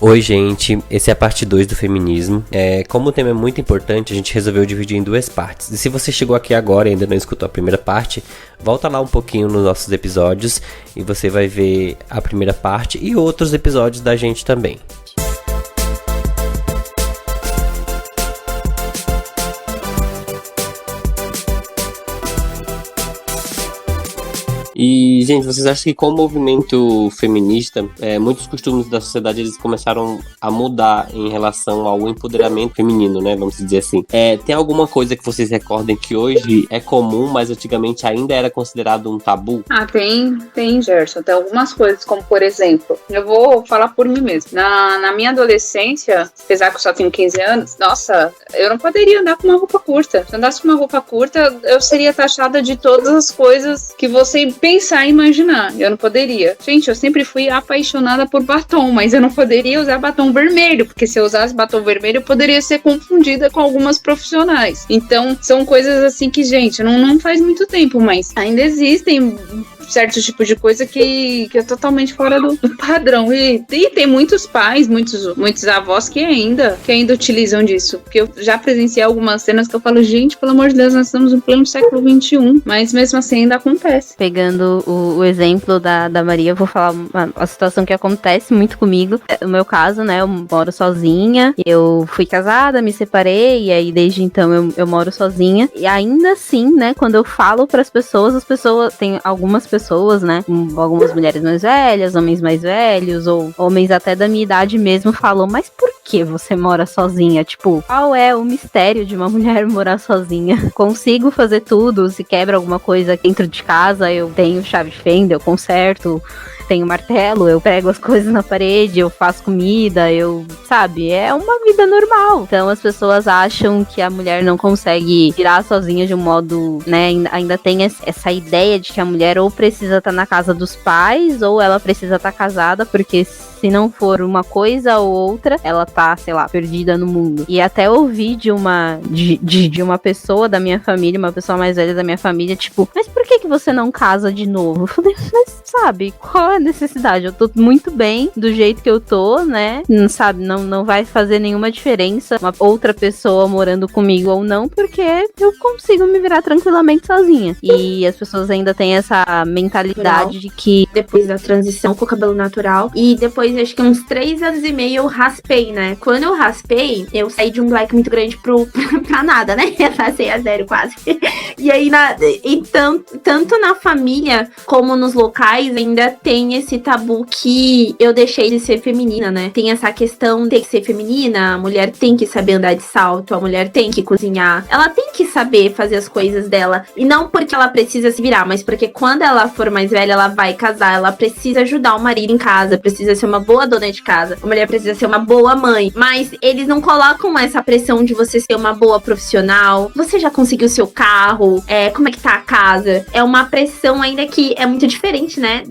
Oi, gente, esse é a parte 2 do feminismo. Como o tema é muito importante, a gente resolveu dividir em duas partes. E se você chegou aqui agora e ainda não escutou a primeira parte, volta lá um pouquinho nos nossos episódios e você vai ver a primeira parte e outros episódios da gente também. E, gente, vocês acham que com o movimento feminista, muitos costumes da sociedade eles começaram a mudar em relação ao empoderamento feminino, né? Vamos dizer assim. Tem alguma coisa que vocês recordem que hoje é comum, mas antigamente ainda era considerado um tabu? Tem, Gerson. Tem algumas coisas, como por exemplo, eu vou falar por mim mesmo. Na minha adolescência, apesar que eu só tenho 15 anos, nossa, eu não poderia andar com uma roupa curta. Se eu andasse com uma roupa curta, eu seria taxada de todas as coisas que você pensar e imaginar. Eu não poderia. Gente, eu sempre fui apaixonada por batom, mas eu não poderia usar batom vermelho, porque se eu usasse batom vermelho, eu poderia ser confundida com algumas profissionais. Então, são coisas assim que, gente, não faz muito tempo, mas ainda existem certos tipos de coisa que é totalmente fora do padrão. E tem muitos pais, muitos avós que ainda utilizam disso. Porque eu já presenciei algumas cenas que eu falo, gente, pelo amor de Deus, nós estamos no pleno século XXI. Mas mesmo assim ainda acontece. Pegando o exemplo da Maria, eu vou falar uma situação que acontece muito comigo. No meu caso, né, eu moro sozinha. Eu fui casada, me separei, e aí desde então eu moro sozinha. E ainda assim, né, quando eu falo pras pessoas, tem algumas pessoas, né, algumas mulheres mais velhas, homens mais velhos, ou homens até da minha idade mesmo, falam, mas por que você mora sozinha? Tipo, qual é o mistério de uma mulher morar sozinha? Consigo fazer tudo, se quebra alguma coisa dentro de casa, eu tenho chave de fenda, eu conserto, tenho martelo, eu prego as coisas na parede, eu faço comida, sabe, é uma vida normal. Então as pessoas acham que a mulher não consegue virar sozinha de um modo, né, ainda tem essa ideia de que a mulher ou precisa estar na casa dos pais, ou ela precisa estar casada, porque se não for uma coisa ou outra, ela tá, sei lá, perdida no mundo. E até ouvi de uma pessoa da minha família, uma pessoa mais velha da minha família, tipo, mas por que você não casa de novo? Eu falei, mas sabe, qual é a necessidade? Eu tô muito bem do jeito que eu tô, né? Não sabe, não vai fazer nenhuma diferença uma outra pessoa morando comigo ou não, porque eu consigo me virar tranquilamente sozinha. E as pessoas ainda têm essa mentalidade de que depois da transição com o cabelo natural, e depois acho que uns 3 anos e meio eu raspei, né? Quando eu raspei, eu saí de um black muito grande pra nada, né? Eu passei a zero quase. E aí, tanto na família como nos locais, ainda tem esse tabu que eu deixei de ser feminina, né? Tem essa questão de ser feminina, a mulher tem que saber andar de salto, a mulher tem que cozinhar, ela tem que saber fazer as coisas dela. E não porque ela precisa se virar, mas porque quando ela for mais velha, ela vai casar, ela precisa ajudar o marido em casa, precisa ser uma boa dona de casa, a mulher precisa ser uma boa mãe. Mas eles não colocam essa pressão de você ser uma boa profissional. Você já conseguiu seu carro? Como é que tá a casa? É uma pressão ainda que é muito diferente, né?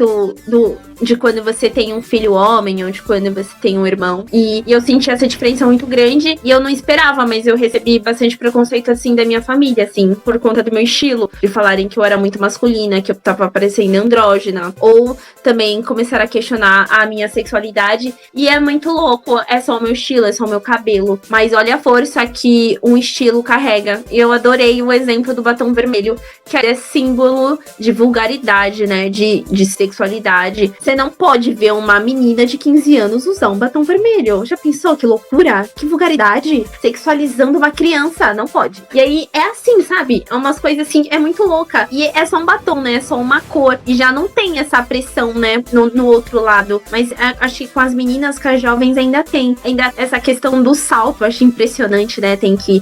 De quando você tem um filho homem ou de quando você tem um irmão. E eu senti essa diferença muito grande e eu não esperava, mas eu recebi bastante preconceito, assim, da minha família, assim, por conta do meu estilo, de falarem que eu era muito masculina, que eu tava parecendo andrógena, ou também começaram a questionar a minha sexualidade. E é muito louco, é só o meu estilo, é só o meu cabelo, mas olha a força que um estilo carrega. E eu adorei o exemplo do batom vermelho, que é símbolo de vulgaridade, né, de sexualidade. Você não pode ver uma menina de 15 anos usar um batom vermelho. Já pensou? Que loucura? Que vulgaridade? Sexualizando uma criança. Não pode. E aí, é assim, sabe? É umas coisas assim, é muito louca. E é só um batom, né? É só uma cor. E já não tem essa pressão, né? No outro lado. Mas acho que com as meninas, com as jovens, ainda tem. Ainda essa questão do salto, eu acho impressionante, né?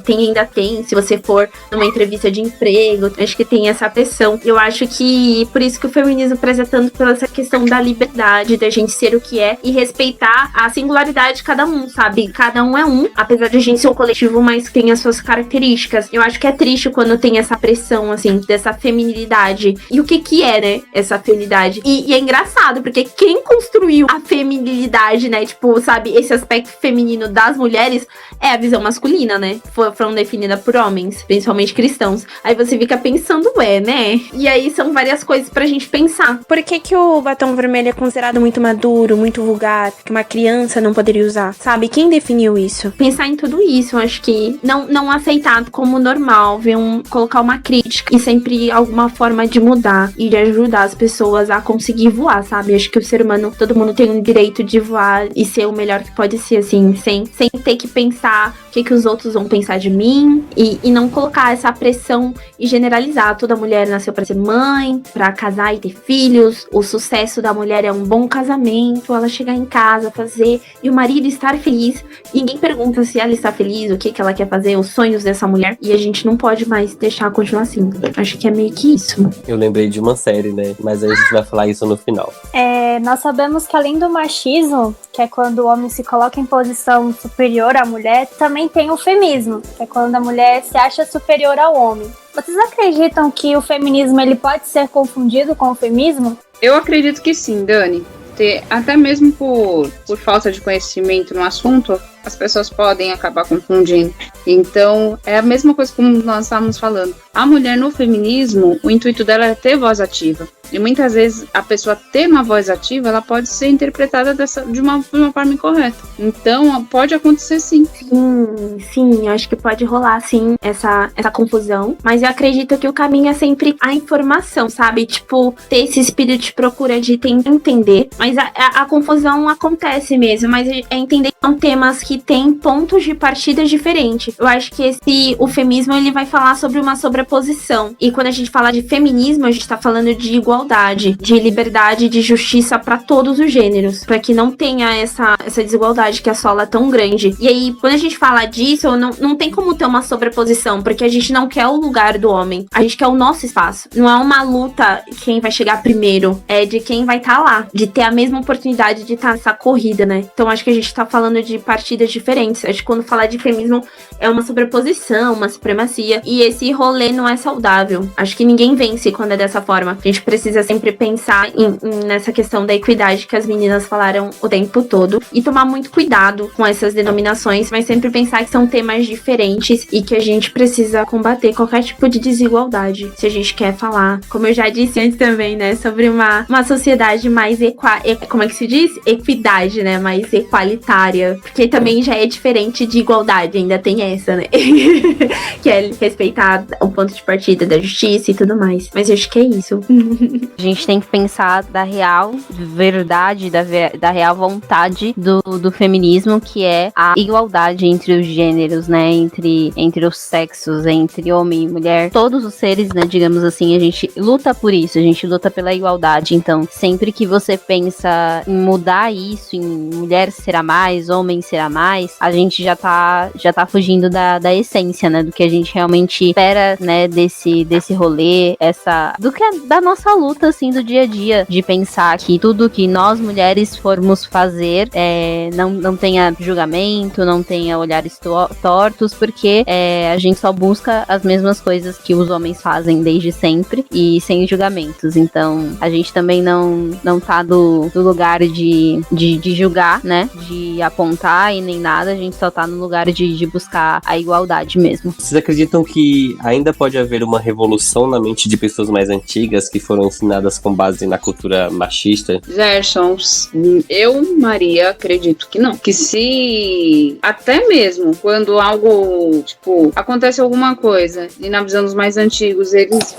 Ainda tem. Se você for numa entrevista de emprego, acho que tem essa pressão. Eu acho que por isso que o feminismo preza tanto pela essa questão da liberdade, da gente ser o que é e respeitar a singularidade de cada um, sabe? Cada um é um, apesar de a gente ser um coletivo, mas tem as suas características. Eu acho que é triste quando tem essa pressão, assim, dessa feminilidade. E o que é, né, essa feminilidade? E é engraçado, porque quem construiu a feminilidade feminilidade, né? Tipo, sabe, esse aspecto feminino das mulheres é a visão masculina, né? Foram definidas por homens, principalmente cristãos. Aí você fica pensando, né? E aí são várias coisas pra gente pensar. Por que o batom vermelho é considerado muito maduro, muito vulgar, que uma criança não poderia usar? Sabe? Quem definiu isso? Pensar em tudo isso, eu acho que não aceitar como normal, colocar uma crítica e sempre alguma forma de mudar e de ajudar as pessoas a conseguir voar, sabe? Acho que o ser humano, todo mundo tem o direito de voar e ser o melhor que pode ser, assim, sem ter que pensar o que os outros vão pensar de mim e não colocar essa pressão e generalizar. Toda mulher nasceu pra ser mãe, pra casar e ter filhos. O sucesso da mulher é um bom casamento, ela chegar em casa, fazer e o marido estar feliz. Ninguém pergunta se ela está feliz, o que ela quer fazer, os sonhos dessa mulher. E a gente não pode mais deixar continuar assim. Acho que é meio que isso. Eu lembrei de uma série, né? Mas aí a gente vai falar isso no final. Nós sabemos que além do machismo, que é quando o homem se coloca em posição superior à mulher, também tem o feminismo, que é quando a mulher se acha superior ao homem. Vocês acreditam que o feminismo ele pode ser confundido com o feminismo? Eu acredito que sim, Dani. Até mesmo por falta de conhecimento no assunto, as pessoas podem acabar confundindo. Então, é a mesma coisa como nós estávamos falando. A mulher no feminismo, o intuito dela é ter voz ativa. E muitas vezes a pessoa ter uma voz ativa, ela pode ser interpretada de uma forma incorreta. Então, pode acontecer sim. Sim, acho que pode rolar sim essa confusão. Mas eu acredito que o caminho é sempre a informação, sabe? Tipo, ter esse espírito de procura de tentar entender. Mas a confusão acontece mesmo. Mas é entender que são temas que têm pontos de partida diferentes. Eu acho que o feminismo, ele vai falar sobre uma sobreposição. E quando a gente fala de feminismo, a gente tá falando de igualdade, de liberdade, de justiça para todos os gêneros, para que não tenha essa desigualdade que assola tão grande. E aí, quando a gente fala disso, não tem como ter uma sobreposição, porque a gente não quer o lugar do homem, a gente quer o nosso espaço. Não é uma luta quem vai chegar primeiro, é de quem vai estar lá, de ter a mesma oportunidade de estar nessa corrida, né? Então acho que a gente tá falando de partidas diferentes. Acho que quando falar de feminismo é uma sobreposição, uma supremacia, e esse rolê não é saudável. Acho que ninguém vence quando é dessa forma. A gente precisa sempre pensar nessa questão da equidade que as meninas falaram o tempo todo e tomar muito cuidado com essas denominações, mas sempre pensar que são temas diferentes e que a gente precisa combater qualquer tipo de desigualdade, se a gente quer falar, como eu já disse antes também, né, sobre uma sociedade mais como é que se diz? Equidade, né, mais equalitária, porque também já é diferente de igualdade, ainda tem essa, né, que é respeitar o ponto de partida da justiça e tudo mais, mas eu acho que é isso. A gente tem que pensar da real verdade, da real vontade do feminismo, que é a igualdade entre os gêneros, né? Entre os sexos, entre homem e mulher. Todos os seres, né? Digamos assim, a gente luta por isso, a gente luta pela igualdade. Então, sempre que você pensa em mudar isso, em mulher será mais, homem será mais, a gente já tá fugindo da essência, né? Do que a gente realmente espera, né? Desse rolê, da nossa luta, assim, do dia a dia, de pensar que tudo que nós mulheres formos fazer não tenha julgamento, não tenha olhares tortos, porque a gente só busca as mesmas coisas que os homens fazem desde sempre e sem julgamentos. Então, a gente também não tá do lugar de julgar, né, de apontar e nem nada, a gente só tá no lugar de buscar a igualdade mesmo. Vocês acreditam que ainda pode haver uma revolução na mente de pessoas mais antigas que foram ensinadas com base na cultura machista? Gerson, eu, Maria, acredito que não. Que se até mesmo quando algo, tipo, acontece alguma coisa e na visão dos mais antigos,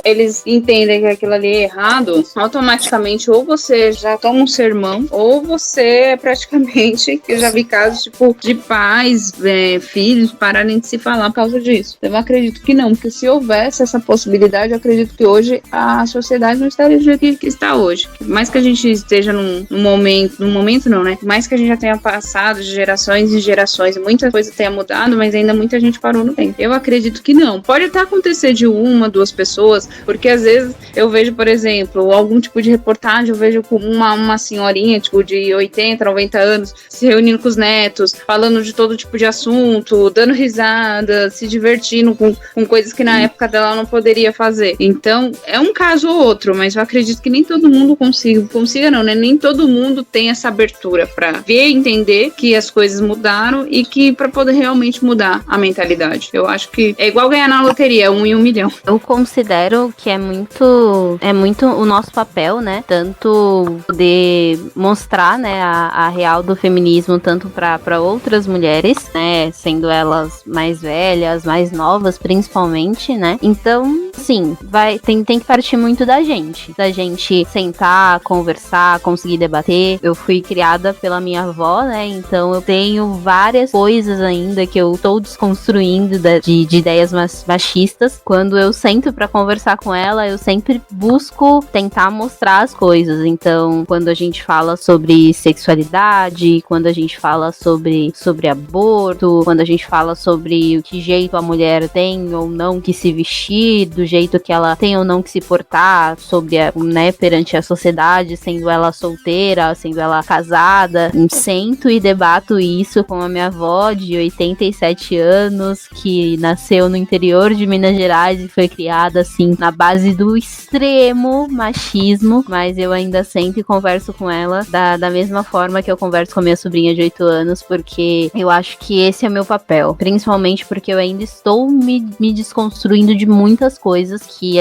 eles entendem que aquilo ali é errado, automaticamente ou você já toma um sermão, ou você é praticamente, eu já vi casos, tipo, de pais, filhos pararem de se falar por causa disso. Eu acredito que não, porque se houvesse essa possibilidade, eu acredito que hoje a sociedade não estaria do jeito que está hoje. Mais que a gente esteja num momento não, né? Mais que a gente já tenha passado de gerações e gerações, muita coisa tenha mudado, mas ainda muita gente parou no tempo. Eu acredito que não. Pode até acontecer de uma, duas pessoas, porque às vezes eu vejo, por exemplo, algum tipo de reportagem, eu vejo uma senhorinha, tipo, de 80, 90 anos, se reunindo com os netos, falando de todo tipo de assunto, dando risada, se divertindo com coisas que na época dela não poderia fazer. Então, é um caso ou outro, mas eu acredito que nem todo mundo consiga não, né? Nem todo mundo tem essa abertura pra ver e entender que as coisas mudaram e que pra poder realmente mudar a mentalidade. Eu acho que é igual ganhar na loteria, 1 em 1 milhão. Eu considero que é muito o nosso papel, né? Tanto poder mostrar, né, a real do feminismo, tanto para outras mulheres, né? Sendo elas mais velhas, mais novas, principalmente, né? Então, sim, tem que partir muito da gente sentar, conversar, conseguir debater. Eu fui criada pela minha avó, né? Então eu tenho várias coisas ainda que eu tô desconstruindo de ideias machistas. Quando eu sento pra conversar com ela, eu sempre busco tentar mostrar as coisas. Então, quando a gente fala sobre sexualidade, quando a gente fala sobre aborto, quando a gente fala sobre que jeito a mulher tem ou não que se vestir, do jeito que ela tem ou não que se portar, sobre né, perante a sociedade, sendo ela solteira, sendo ela casada, sento e debato isso com a minha avó de 87 anos, que nasceu no interior de Minas Gerais e foi criada assim na base do extremo machismo, mas eu ainda sempre converso com ela da mesma forma que eu converso com a minha sobrinha de 8 anos, porque eu acho que esse é o meu papel, principalmente porque eu ainda estou me desconstruindo de muitas coisas que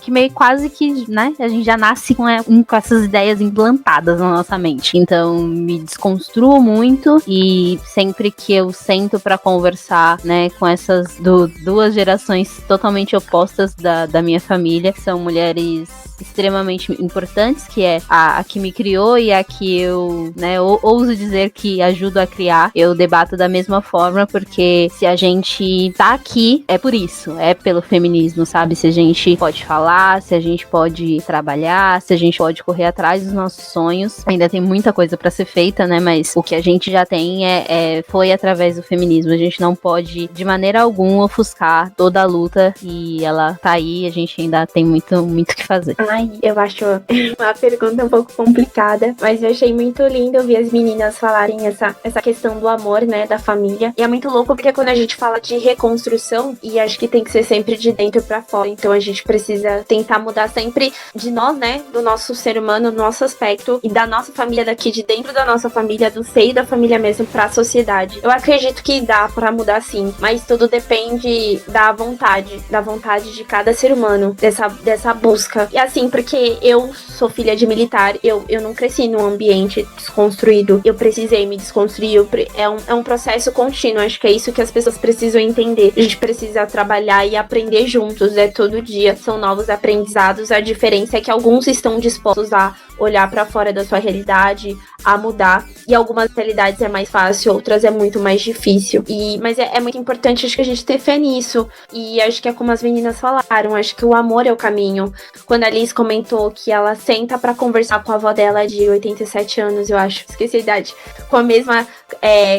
meio quase que, né, a gente já nasce com essas ideias implantadas na nossa mente. Então, me desconstruo muito e sempre que eu sento pra conversar, né, com essas duas gerações totalmente opostas da minha família, que são mulheres extremamente importantes, que é a que me criou e a que eu, né, ouso dizer que ajudo a criar, eu debato da mesma forma, porque se a gente tá aqui, é por isso, é pelo feminismo, sabe? Se a gente pode falar, se a gente pode trabalhar, se a gente pode correr atrás dos nossos sonhos, ainda tem muita coisa pra ser feita, né, mas o que a gente já tem foi através do feminismo. A gente não pode, de maneira alguma, ofuscar toda a luta, e ela tá aí, a gente ainda tem muito o que fazer. Ai, eu acho uma pergunta um pouco complicada, mas eu achei muito lindo ouvir as meninas falarem essa questão do amor, né, da família. E é muito louco porque quando a gente fala de reconstrução, e acho que tem que ser sempre de dentro pra fora, então a gente precisa tentar mudar sempre de nós, né, do nosso ser humano, do nosso aspecto, e da nossa família daqui, de dentro da nossa família, do seio da família mesmo, pra sociedade. Eu acredito que dá pra mudar sim, mas tudo depende da vontade de cada ser humano, dessa busca. E assim, porque eu sou filha de militar, eu não cresci num ambiente desconstruído, eu precisei me desconstruir, é um processo contínuo, acho que é isso que as pessoas precisam entender. A gente precisa trabalhar e aprender juntos, todo dia, são novos aprendizados, a diferença é que alguns estão dispostos a olhar pra fora da sua realidade, a mudar, e algumas realidades é mais fácil, outras é muito mais difícil, mas é muito importante, acho que a gente ter fé nisso, e acho que é como as meninas falaram, acho que o amor é o caminho. Quando a Liz comentou que ela senta pra conversar com a avó dela de 87 anos, eu acho, esqueci a idade, com a mesma,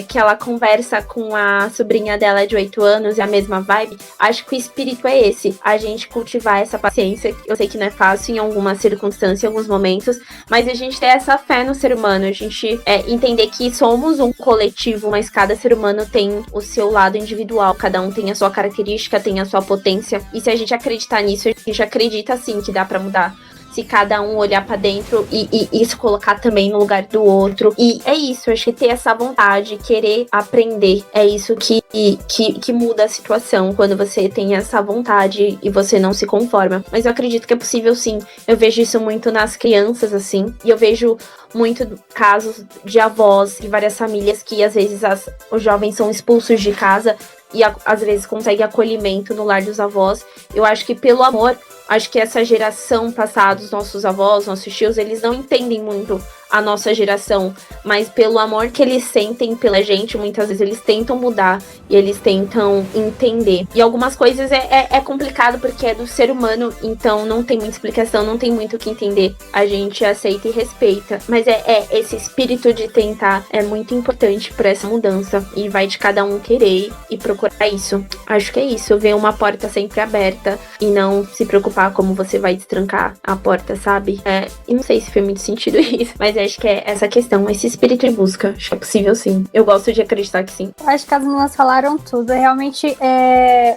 que ela conversa com a sobrinha dela de 8 anos, e a mesma vibe, acho que o espírito é esse, a gente cultivar essa paciência. Eu sei que não é fácil em algumas circunstâncias, em alguns momentos, mas a gente ter essa fé no ser humano, a gente entender que somos um coletivo, mas cada ser humano tem o seu lado individual, cada um tem a sua característica, tem a sua potência, e se a gente acreditar nisso, a gente acredita sim que dá pra mudar. Se cada um olhar pra dentro e se colocar também no lugar do outro. E é isso, acho que ter essa vontade, querer aprender, é isso que muda a situação, quando você tem essa vontade e você não se conforma. Mas eu acredito que é possível sim. Eu vejo isso muito nas crianças, assim, e eu vejo muito casos de avós e várias famílias que às vezes os jovens são expulsos de casa e às vezes conseguem acolhimento no lar dos avós. Eu acho que pelo amor, acho que essa geração passada, os nossos avós, nossos tios, eles não entendem muito a nossa geração, mas pelo amor que eles sentem pela gente, muitas vezes eles tentam mudar e eles tentam entender. E algumas coisas é complicado porque é do ser humano, então não tem muita explicação, não tem muito o que entender. A gente aceita e respeita, mas esse espírito de tentar é muito importante para essa mudança, e vai de cada um querer e procurar isso. Acho que é isso, ver uma porta sempre aberta e não se preocupar como você vai destrancar a porta, sabe? E não sei se foi muito sentido isso, mas acho que é essa questão, esse espírito de busca. Acho que é possível, sim. Eu gosto de acreditar que sim. Acho que as meninas falaram tudo. Realmente,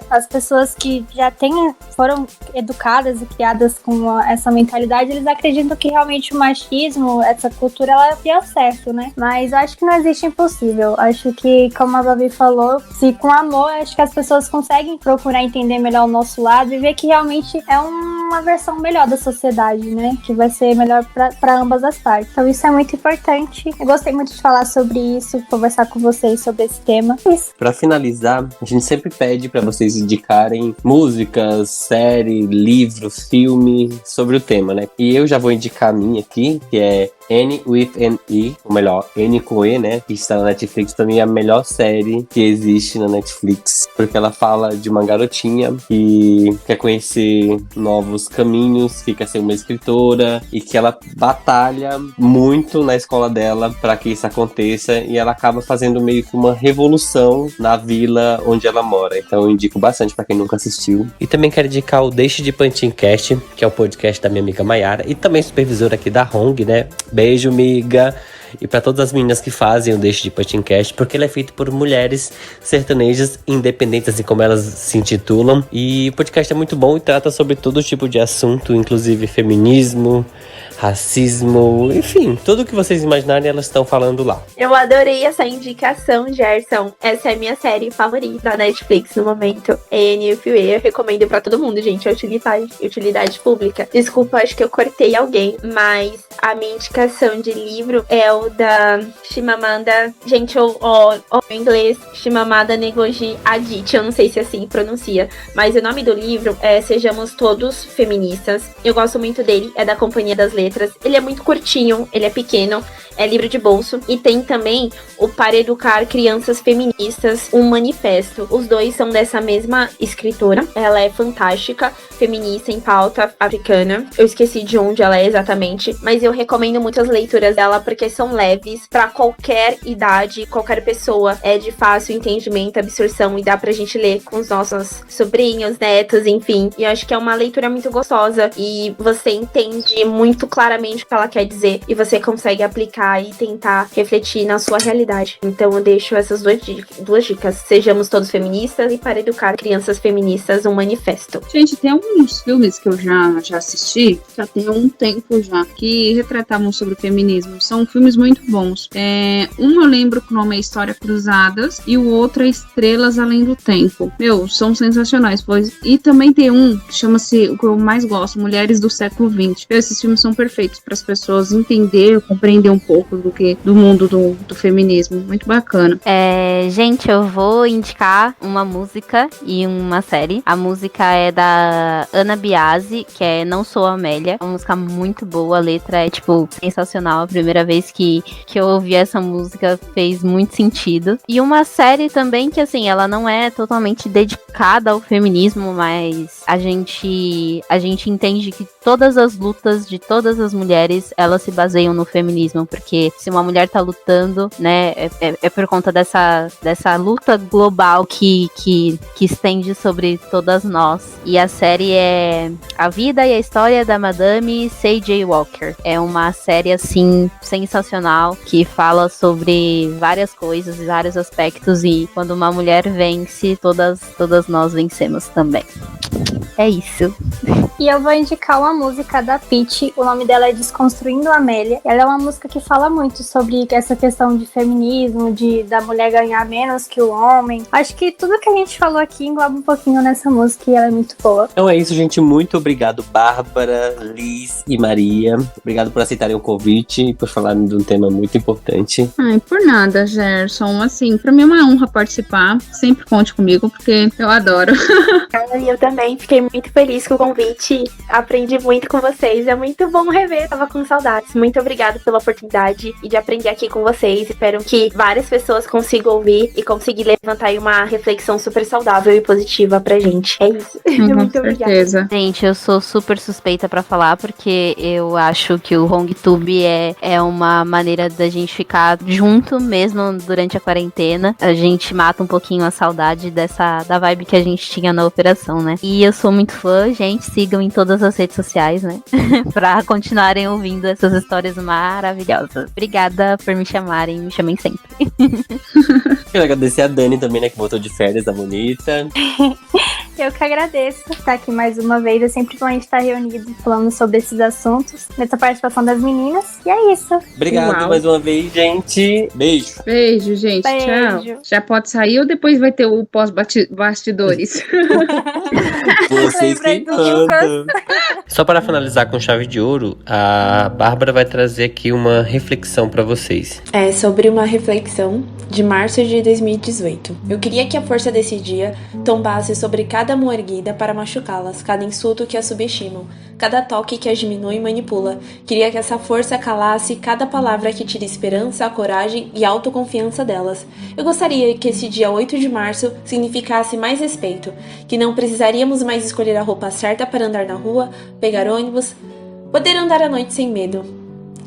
as pessoas que já foram educadas e criadas com essa mentalidade, eles acreditam que realmente o machismo, essa cultura, ela deu certo, né? Mas eu acho que não existe impossível. Acho que, como a Babi falou, se com amor, acho que as pessoas conseguem procurar entender melhor o nosso lado e ver que realmente é uma versão melhor da sociedade, né? Que vai ser melhor para ambas as partes. Então isso é muito importante. Eu gostei muito de falar sobre isso, conversar com vocês sobre esse tema. Isso. Pra finalizar, a gente sempre pede pra vocês indicarem músicas, série, livros, filme sobre o tema, né? E eu já vou indicar a minha aqui, que é Anne with an E, ou melhor, Anne com E, né? Que está na Netflix, pra mim é a melhor série que existe na Netflix, porque ela fala de uma garotinha que quer conhecer novos caminhos, que quer ser uma escritora e que ela batalha muito na escola dela para que isso aconteça, e ela acaba fazendo meio que uma revolução na vila onde ela mora. Então eu indico bastante para quem nunca assistiu. E também quero indicar o Deixe de Pantincast, que é o podcast da minha amiga Mayara e também supervisora aqui da Hong, né? Beijo, miga! E para todas as meninas que fazem o Deixe de Podcast, porque ele é feito por mulheres sertanejas independentes, assim como elas se intitulam. E o podcast é muito bom e trata sobre todo tipo de assunto, inclusive feminismo, racismo, enfim, tudo que vocês imaginarem elas estão falando lá. Eu adorei essa indicação, Gerson. Essa é a minha série favorita da Netflix no momento. Anne with an E. Eu recomendo pra todo mundo, gente. É utilidade pública. Desculpa, acho que eu cortei alguém, mas a minha indicação de livro é o da Chimamanda. Gente, em inglês, Chimamanda Ngozi Adichie. Eu não sei se assim pronuncia, mas o nome do livro é Sejamos Todos Feministas. Eu gosto muito dele, é da Companhia das Letras. Ele é muito curtinho, ele é pequeno, é livro de bolso. E tem também o Para Educar Crianças Feministas, um manifesto. Os dois são dessa mesma escritora. Ela é fantástica, feminista em pauta africana. Eu esqueci de onde ela é exatamente, mas eu recomendo muitas leituras dela porque são leves para qualquer idade, qualquer pessoa. É de fácil entendimento, absorção, e dá pra gente ler com os nossos sobrinhos, netos, enfim. E eu acho que é uma leitura muito gostosa e você entende muito claramente o que ela quer dizer e você consegue aplicar e tentar refletir na sua realidade. Então eu deixo essas duas dicas. Sejamos Todos Feministas e Para Educar Crianças Feministas, um manifesto. Gente, tem alguns filmes que eu já assisti, já tem um tempo já, que retratavam sobre o feminismo. São filmes muito bons. Um eu lembro que o nome é História Cruzadas e o outro é Estrelas Além do Tempo. São sensacionais, pois. E também tem um que chama-se, o que eu mais gosto, Mulheres do Século XX. Esses filmes são perfeitos para as pessoas entender, compreender um pouco do mundo do feminismo. Muito bacana. Gente, eu vou indicar uma música e uma série. A música é da Ana Biasi, que é Não Sou Amélia. Uma música muito boa, a letra é, sensacional. A primeira vez que eu ouvi essa música fez muito sentido. E uma série também que, assim, ela não é totalmente dedicada ao feminismo, mas a gente entende que todas as lutas de todas as mulheres, elas se baseiam no feminismo, porque se uma mulher tá lutando, né, é por conta dessa luta global que estende sobre todas nós. E a série é A Vida e a História da Madame C.J. Walker. É uma série, assim, sensacional, que fala sobre várias coisas, vários aspectos, e quando uma mulher vence, todas nós vencemos também. É isso. E eu vou indicar uma música da Pitty, o nome dela é Desconstruindo Amélia. Ela é uma música que fala muito sobre essa questão de feminismo, da mulher ganhar menos que o homem. Acho que tudo que a gente falou aqui engloba um pouquinho nessa música e ela é muito boa. Então é isso, gente. Muito obrigado, Bárbara, Liz e Maria. Obrigado por aceitarem o convite e por falarem de um tema muito importante. Por nada, Gerson. Assim, pra mim é uma honra participar. Sempre conte comigo, porque eu adoro. Eu também fiquei muito feliz com o convite. Aprendi muito com vocês. É muito bom rever. Tava com saudades. Muito obrigada pela oportunidade e de aprender aqui com vocês. Espero que várias pessoas consigam ouvir e conseguir levantar aí uma reflexão super saudável e positiva pra gente. É isso. Muito obrigada. Gente, eu sou super suspeita pra falar, porque eu acho que o HongTube é uma maneira da gente ficar junto mesmo durante a quarentena. A gente mata um pouquinho a saudade da vibe que a gente tinha na operação, né? E eu sou muito fã, gente. Sigam em todas as redes sociais sociais, né? Pra continuarem ouvindo essas histórias maravilhosas. Obrigada por me chamarem, me chamem sempre. Quero agradecer a Dani também, né, que voltou de férias, a bonita. Eu que agradeço estar aqui mais uma vez. É sempre bom a gente estar reunido falando sobre esses assuntos, nessa participação das meninas. E é isso. Obrigado mais uma vez, gente. Beijo. Beijo, gente. Beijo. Tchau. Já pode sair ou depois vai ter o pós-bastidores? Vocês Lembrei que do mandam. Só para finalizar com chave de ouro, a Bárbara vai trazer aqui uma reflexão para vocês. É sobre uma reflexão de março de 2018. Eu queria que a força desse dia tombasse sobre cada mão erguida para machucá-las, cada insulto que as subestimam, cada toque que as diminui e manipula. Queria que essa força calasse cada palavra que tira esperança, a coragem e a autoconfiança delas. Eu gostaria que esse dia 8 de março significasse mais respeito, que não precisaríamos mais escolher a roupa certa para andar na rua, pegar ônibus, poder andar à noite sem medo.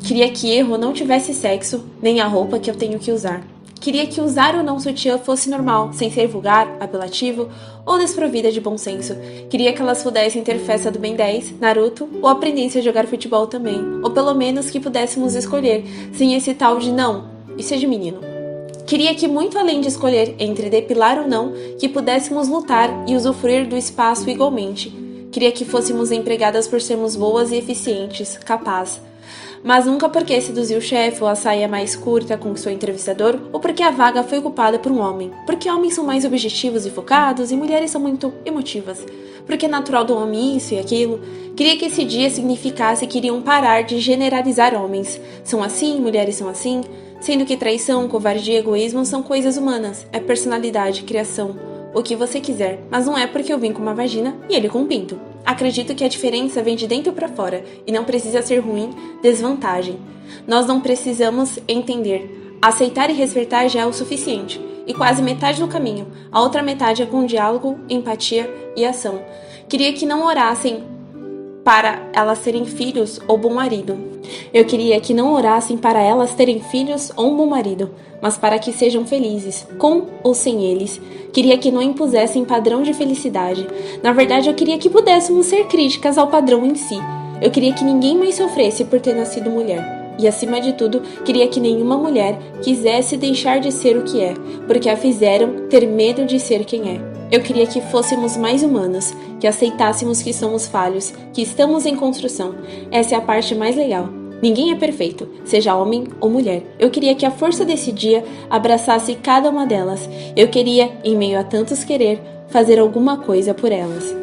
Queria que erro não tivesse sexo, nem a roupa que eu tenho que usar. Queria que usar ou não sutiã fosse normal, sem ser vulgar, apelativo ou desprovida de bom senso. Queria que elas pudessem ter festa do Ben 10, Naruto, ou aprendessem a jogar futebol também. Ou pelo menos que pudéssemos escolher, sem esse tal de não, isso é de menino. Queria que muito além de escolher entre depilar ou não, que pudéssemos lutar e usufruir do espaço igualmente. Queria que fôssemos empregadas por sermos boas e eficientes, capazes. Mas nunca porque seduziu o chefe ou a saia mais curta conquistou o entrevistador ou porque a vaga foi ocupada por um homem. Porque homens são mais objetivos e focados e mulheres são muito emotivas. Porque é natural do homem isso e aquilo. Queria que esse dia significasse que iriam parar de generalizar homens. São assim, mulheres são assim. Sendo que traição, covardia e egoísmo são coisas humanas. É personalidade, criação, o que você quiser. Mas não é porque eu vim com uma vagina e ele com um pinto. Acredito que a diferença vem de dentro para fora e não precisa ser ruim, desvantagem. Nós não precisamos entender. Aceitar e respeitar já é o suficiente. E quase metade do caminho. A outra metade é com diálogo, empatia e ação. Queria que não orassem para elas terem filhos ou bom marido. Eu queria que não orassem para elas terem filhos ou um bom marido, mas para que sejam felizes, com ou sem eles. Queria que não impusessem padrão de felicidade. Na verdade, eu queria que pudéssemos ser críticas ao padrão em si. Eu queria que ninguém mais sofresse por ter nascido mulher. E, acima de tudo, queria que nenhuma mulher quisesse deixar de ser o que é, porque a fizeram ter medo de ser quem é. Eu queria que fôssemos mais humanos, que aceitássemos que somos falhos, que estamos em construção. Essa é a parte mais legal. Ninguém é perfeito, seja homem ou mulher. Eu queria que a força desse dia abraçasse cada uma delas. Eu queria, em meio a tantos querer, fazer alguma coisa por elas.